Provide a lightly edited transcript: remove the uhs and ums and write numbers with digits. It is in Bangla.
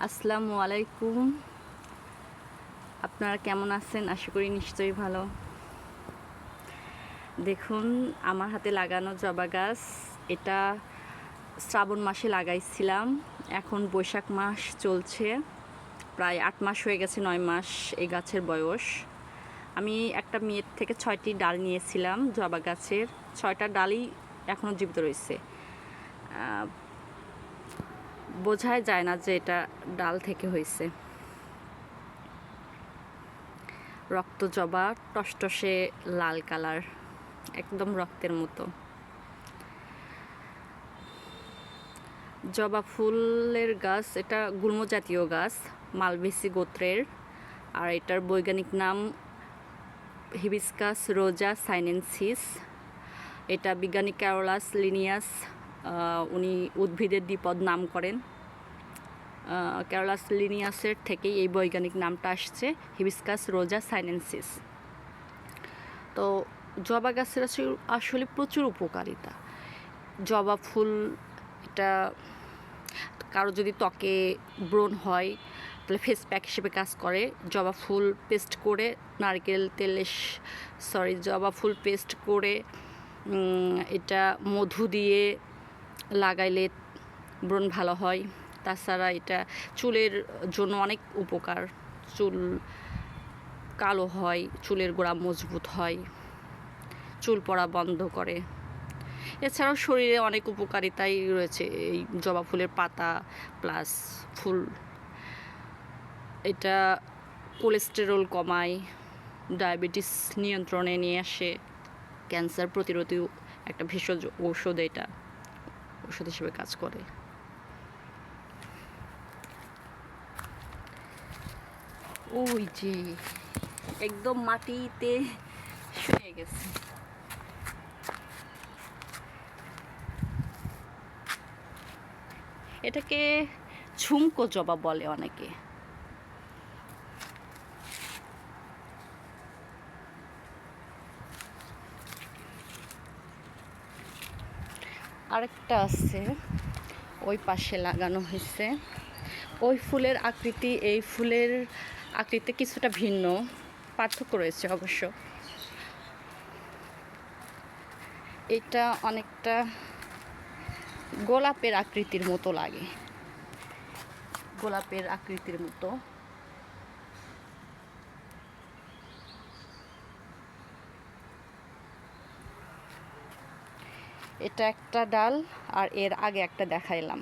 আসসালামু আলাইকুম। আপনারা কেমন আছেন? আশা করি নিশ্চয়ই ভালো। দেখুন আমার হাতে লাগানো জবা গাছ, এটা শ্রাবণ মাসে লাগাইছিলাম। এখন বৈশাখ মাস চলছে, প্রায় 8 মাস হয়ে গেছে, 9 মাস এই গাছের বয়স। আমি একটা মেয়ের থেকে 6টি ডাল নিয়েছিলাম জবা গাছের, 6টা ডালই এখনও জীবিত রয়েছে। বোঝাই যায় না যে এটা ডাল থেকে হয়েছে। রক্ত জবা, টসটসে লাল কালার, একদম রক্তের মতো। জবা ফুলের গাছ, এটা গুল্ম জাতীয় গাছ, মালবেসি গোত্রের। আর এটার বৈজ্ঞানিক নাম হিবিস্কাস রোজা সাইনেনসিস। এটা বিজ্ঞানী ক্যারোলাস লিনিয়াস উনি উদ্ভিদের দ্বিপদ নাম করেন। ক্যারোলাস লিনিয়াসের থেকেই এই বৈজ্ঞানিক নামটা আসছে, হিবিস্কাস রোজা সাইনেনসিস। তো জবা গাছের আসলে প্রচুর উপকারিতা। জবা ফুল, এটা কারো যদি ত্বকে ব্রণ হয় তাহলে ফেস প্যাক হিসেবে কাজ করে। জবা ফুল পেস্ট করে জবা ফুল পেস্ট করে এটা মধু দিয়ে লাগাইলে ব্রণ ভালো হয়। তাছাড়া এটা চুলের জন্য অনেক উপকার। চুল কালো হয়, চুলের গোড়া মজবুত হয়, চুল পড়া বন্ধ করে। এছাড়াও শরীরে অনেক উপকারিতাই রয়েছে এই জবা ফুলের পাতা প্লাস ফুল। এটা কোলেস্টেরল কমায়, ডায়াবেটিস নিয়ন্ত্রণে নিয়ে আসে, ক্যান্সার প্রতিরোধী একটা ভেষজ ঔষধ, এটা ওষুধ হিসেবে কাজ করে। ওই যে একদম মাটিতে শুয়ে গেছে। এটাকে ঝুমকো জবা বলে অনেকে। আরেকটা আছে, ওই পাশে লাগানো হয়েছে। ওই ফুলের আকৃতি এই ফুলের আকৃতি কিছুটা ভিন্ন, পার্থক্য রয়েছে অবশ্য। এটা অনেকটা গোলাপের আকৃতির মতো লাগে, গোলাপের আকৃতির মতো। এটা একটা ডাল, আর এর আগে একটা দেখাইলাম।